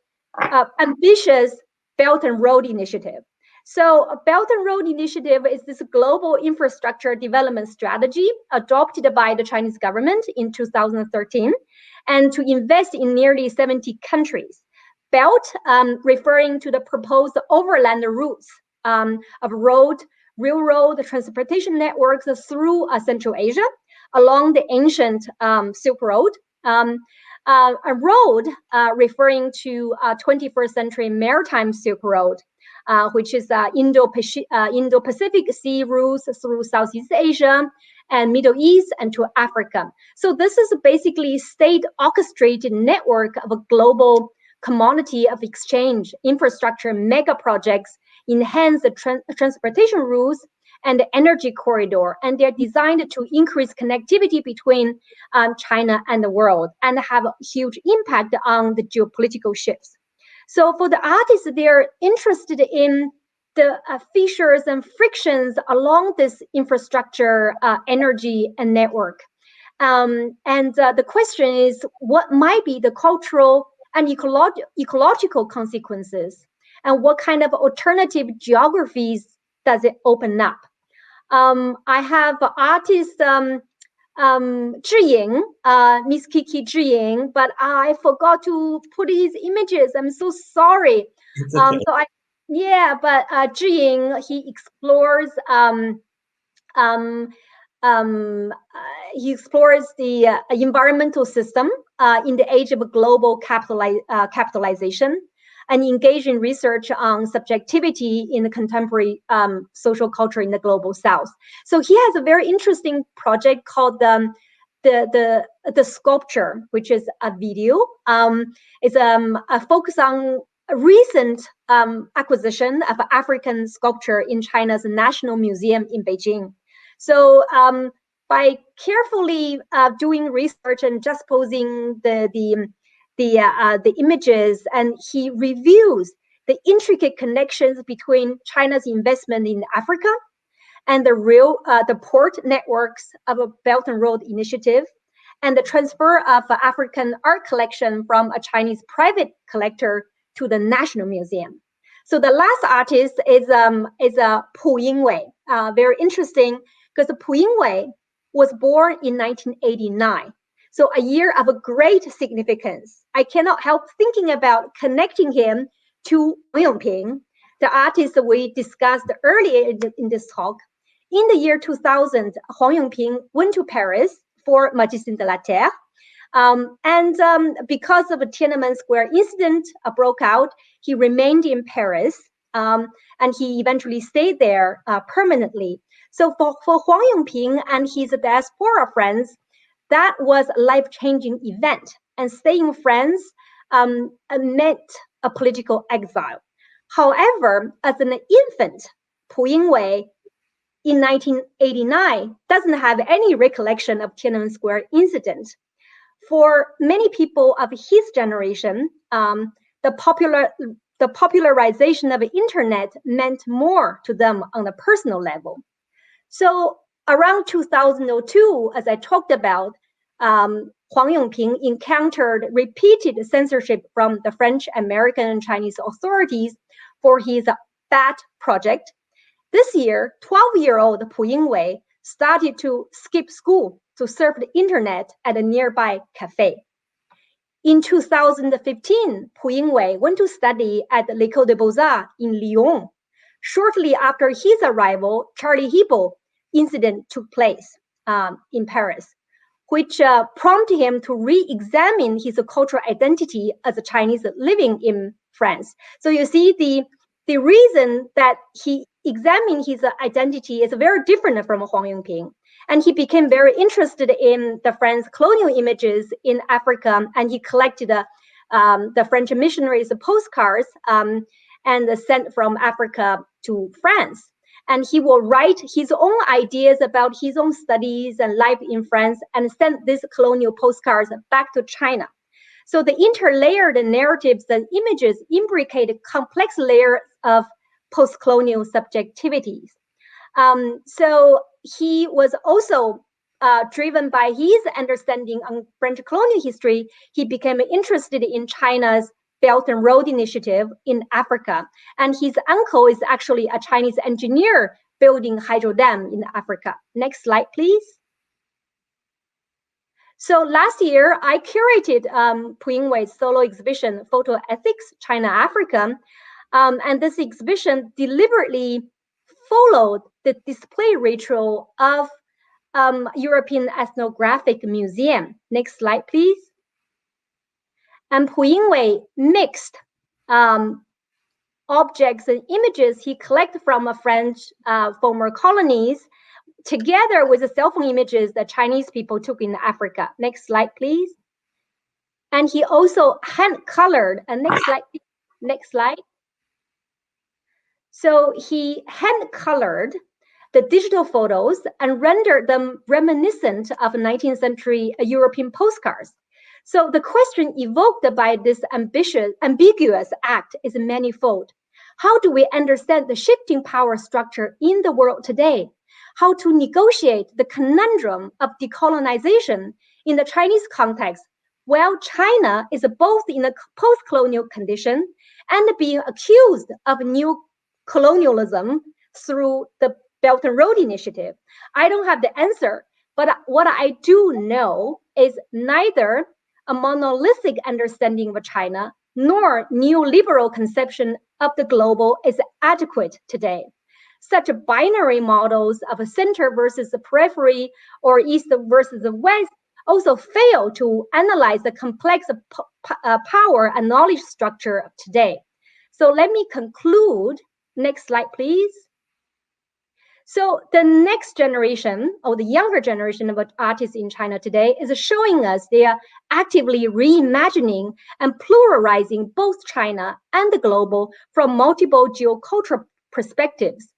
ambitious Belt and Road Initiative. So a Belt and Road Initiative is this global infrastructure development strategy adopted by the Chinese government in 2013, and to invest in nearly 70 countries. Belt, referring to the proposed overland routes of road, railroad transportation networks through Central Asia, along the ancient Silk Road. A road referring to 21st century maritime Silk Road, which is Indo-Pacific Sea routes through Southeast Asia and Middle East and to Africa. So this is basically state-orchestrated network of a global commodity of exchange, infrastructure, mega projects, enhance the transportation routes and the energy corridor, and they're designed to increase connectivity between China and the world and have a huge impact on the geopolitical shifts. So for the artists, they're interested in the fissures and frictions along this infrastructure, energy, and network. The question is, what might be the cultural and ecological consequences? And what kind of alternative geographies does it open up? I have artist Zhiying, Miss Kiki Zhiying, but I forgot to put his images. I'm so sorry. Okay. But Zhiying, he explores the environmental system in the age of global capitalization, and engage in research on subjectivity in the contemporary social culture in the global South. So he has a very interesting project called the Sculpture, which is a video. It's a focus on a recent acquisition of African sculpture in China's National Museum in Beijing. So by carefully doing research and just posing the images, and he reviews the intricate connections between China's investment in Africa and the port networks of a Belt and Road Initiative, and the transfer of African art collection from a Chinese private collector to the National Museum. So the last artist is Pu Yingwei. Very interesting, because Pu Yingwei was born in 1989. So a year of a great significance. I cannot help thinking about connecting him to Huang Yongping, the artist we discussed earlier in this talk. In the year 2000, Huang Yongping went to Paris for Magicien de la Terre. Because of a Tiananmen Square incident broke out, he remained in Paris, and he eventually stayed there permanently. So for Huang Yongping and his diaspora friends, that was a life-changing event, and staying friends meant a political exile. However, as an infant, Pu Yingwei in 1989 doesn't have any recollection of Tiananmen Square incident. For many people of his generation, the popularization of the internet meant more to them on a personal level. So around 2002, as I talked about, Huang Yongping encountered repeated censorship from the French, American, and Chinese authorities for his BAT project. This year, 12-year-old Pu Yingwei started to skip school to surf the internet at a nearby cafe. In 2015, Pu Yingwei went to study at l'École des Beaux-Arts in Lyon. Shortly after his arrival, Charlie Hebdo incident took place in Paris, which prompted him to re-examine his cultural identity as a Chinese living in France. So you see, the reason that he examined his identity is very different from Huang Yongping. And he became very interested in the French colonial images in Africa, and he collected the French missionaries' postcards and sent from Africa to France. And he will write his own ideas about his own studies and life in France and send these colonial postcards back to China. So the interlayered narratives and images imbricate complex layers of post-colonial subjectivities. So he was also driven by his understanding on French colonial history. He became interested in China's Belt and Road Initiative in Africa. And his uncle is actually a Chinese engineer building hydro dam in Africa. Next slide, please. So last year, I curated Pu Yingwei's solo exhibition, Photo Ethics, China, Africa. And this exhibition deliberately followed the display ritual of European Ethnographic Museum. Next slide, please. And Pu Yingwei mixed objects and images he collected from French former colonies together with the cell phone images that Chinese people took in Africa. Next slide, please. And he also hand-colored, and next slide. So he hand-colored the digital photos and rendered them reminiscent of 19th century European postcards. So the question evoked by this ambiguous act is manifold. How do we understand the shifting power structure in the world today? How to negotiate the conundrum of decolonization in the Chinese context, while China is both in a post-colonial condition and being accused of new colonialism through the Belt and Road Initiative? I don't have the answer, but what I do know is neither a monolithic understanding of China nor neoliberal conception of the global is adequate today. Such binary models of a center versus the periphery or east versus the west also fail to analyze the complex power and knowledge structure of today. So let me conclude. Next slide, please. So the next generation, or the younger generation of artists in China today, is showing us they are actively reimagining and pluralizing both China and the global from multiple geocultural perspectives.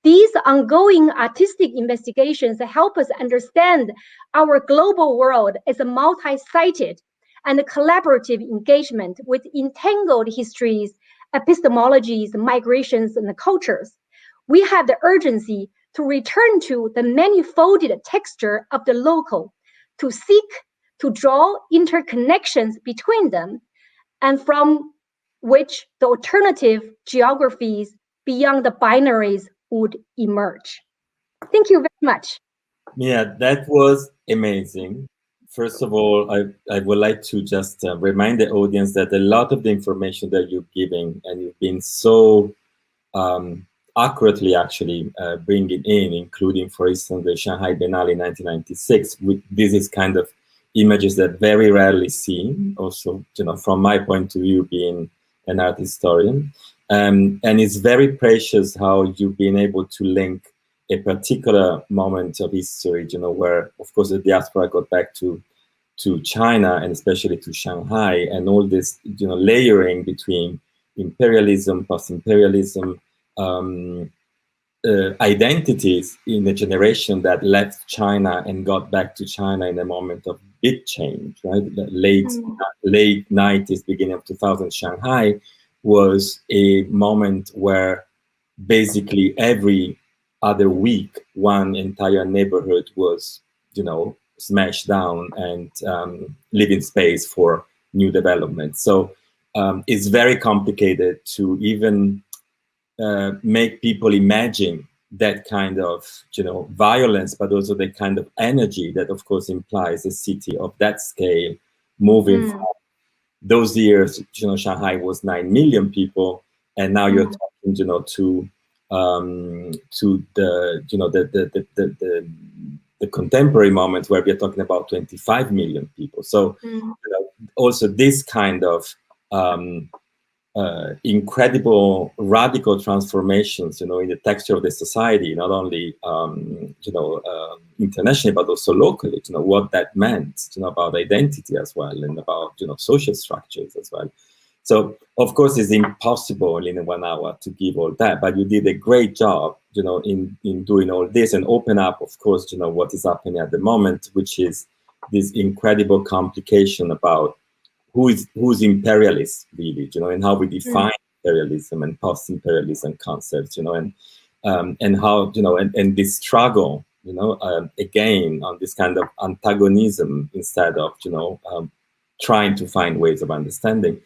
These ongoing artistic investigations help us understand our global world as a multi-sided and collaborative engagement with entangled histories, epistemologies, migrations, and cultures. We have the urgency to return to the manifolded texture of the local, to seek to draw interconnections between them, and from which the alternative geographies beyond the binaries would emerge. Thank you very much. Yeah, that was amazing. First of all, I would like to just remind the audience that a lot of the information that you're giving, and you've been so accurately actually bringing in, including, for instance, the Shanghai Biennale in 1996, this is kind of images that very rarely seen, also, from my point of view, being an art historian. And it's very precious how you've been able to link a particular moment of history, where, of course, the diaspora got back to China, and especially to Shanghai, and all this, layering between imperialism, post-imperialism, identities in a generation that left China and got back to China in a moment of big change, right? The late 90s, beginning of 2000, Shanghai was a moment where basically every other week, one entire neighborhood was, smashed down and leaving space for new development. So it's very complicated to even make people imagine that kind of, violence, but also the kind of energy that, of course, implies a city of that scale moving from those years. Shanghai was 9 million people, and now you're talking, to the contemporary moment where we're talking about 25 million people. So also this kind of incredible radical transformations, in the texture of the society, not only internationally but also locally. What that meant, about identity as well, and about social structures as well. So of course it's impossible in 1 hour to give all that, but you did a great job, in doing all this, and open up, of course, what is happening at the moment, which is this incredible complication about who's imperialist, really, and how we define imperialism and post-imperialism concepts, and how, and this struggle, again, on this kind of antagonism instead of, trying to find ways of understanding.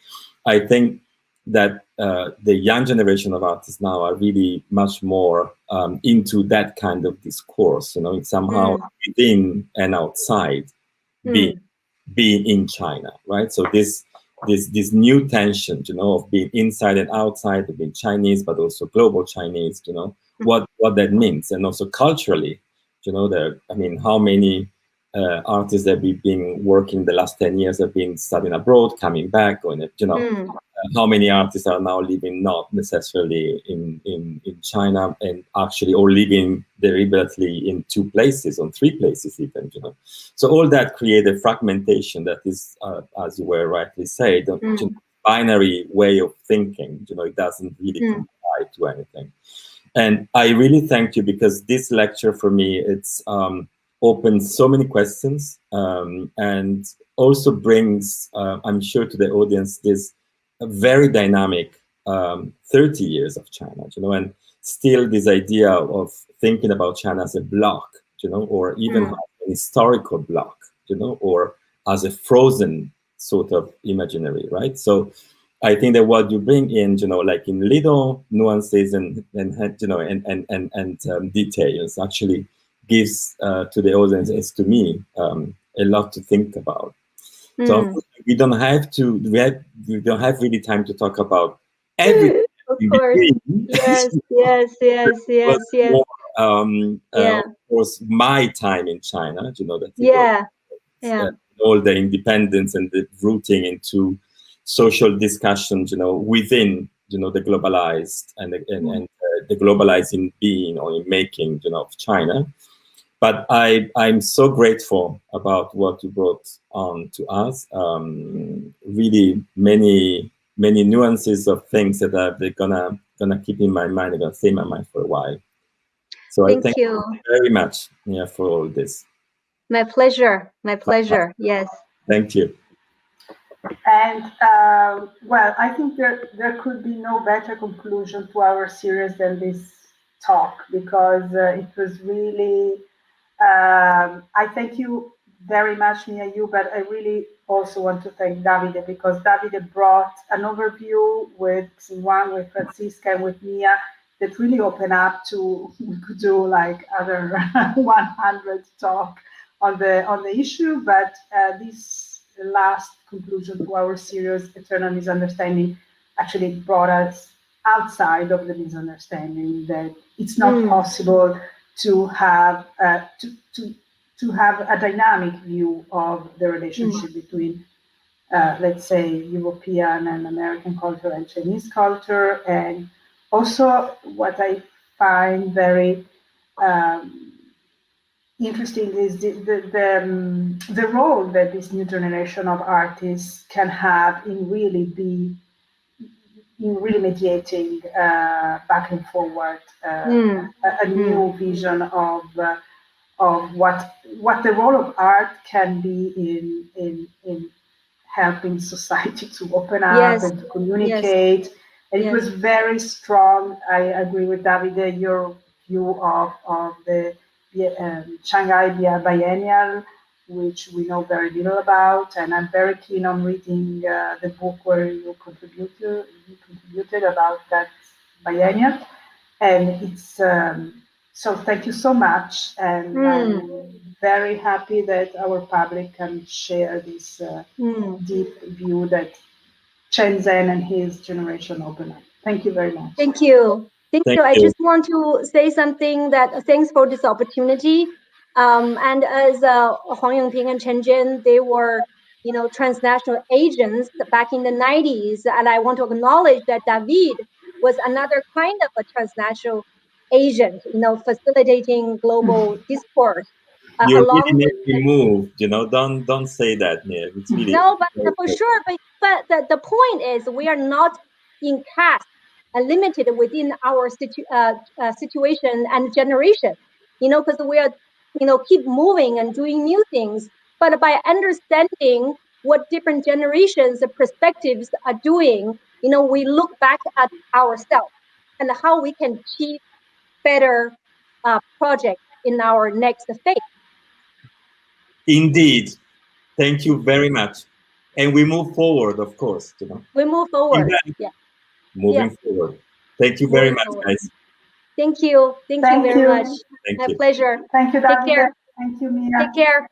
I think that the young generation of artists now are really much more into that kind of discourse, it's somehow within and outside being in China, right? So this new tension, of being inside and outside, of being Chinese, but also global Chinese, what that means. And also culturally, how many artists that we've been working the last 10 years have been studying abroad, coming back, or, how many artists are now living not necessarily in China, and actually or living deliberately in 2 places, or 3 places even, So all that created fragmentation that is, as you were rightly said, binary way of thinking, it doesn't really comply to anything. And I really thank you, because this lecture for me, it's opens so many questions, and also brings, I'm sure, to the audience this very dynamic 30 years of China, and still this idea of thinking about China as a block, or even as an historical block, or as a frozen sort of imaginary, right? So I think that what you bring in, like in little nuances and details, actually gives to the audience, as to me, a lot to think about. So we don't have really time to talk about everything. Of course. Yes. Of course, my time in China, that all the independence and the rooting into social discussions, within, the globalized and the globalizing being or making, of China. But I'm so grateful about what you brought on to us. Really many nuances of things that they're gonna keep in my mind. They're gonna stay in my mind for a while. So I thank you very much, for all this. My pleasure. Yes. Thank you. And well, I think there could be no better conclusion to our series than this talk, because it was really, I thank you very much, Mia, you, but I really also want to thank Davide, because Davide brought an overview with Xinguang, with Francisca, and with Mia that really opened up to, we could do like other 100 talk on the issue, but this last conclusion to our series, Eternal Misunderstanding, actually brought us outside of the misunderstanding, that it's not possible to have to have a dynamic view of the relationship between, let's say, European and American culture and Chinese culture. And also, what I find very interesting is the role that this new generation of artists can have in really mediating back and forward a new vision of what the role of art can be in helping society to open up and to communicate. Yes. And it was very strong. I agree with Davide, your view of the Shanghai Biennial, which we know very little about, and I'm very keen on reading the book where you contributed about that biennial. And it's so thank you so much, and I'm very happy that our public can share this deep view that Chen Zhen and his generation open up. Thank you very much. Thank you. Thank you. I just want to say something that thanks for this opportunity. And as Huang Yongping and Chen Zhen, they were, transnational agents back in the 90s. And I want to acknowledge that David was another kind of a transnational agent, facilitating global discourse. You really make me move, don't say that, Mia. It's really no, but for sure. But the point is, we are not in caste and limited within our situation and generation, because we are, keep moving and doing new things. But by understanding what different generations and perspectives are doing, we look back at ourselves and how we can achieve better projects in our next phase. Indeed. Thank you very much. And we move forward, of course. We move forward. Yeah. Moving forward. Thank you very much, guys. Thank you. Thank you very much. Thank My you. pleasure. Thank you, Take care. Thank you, Mia. Take care.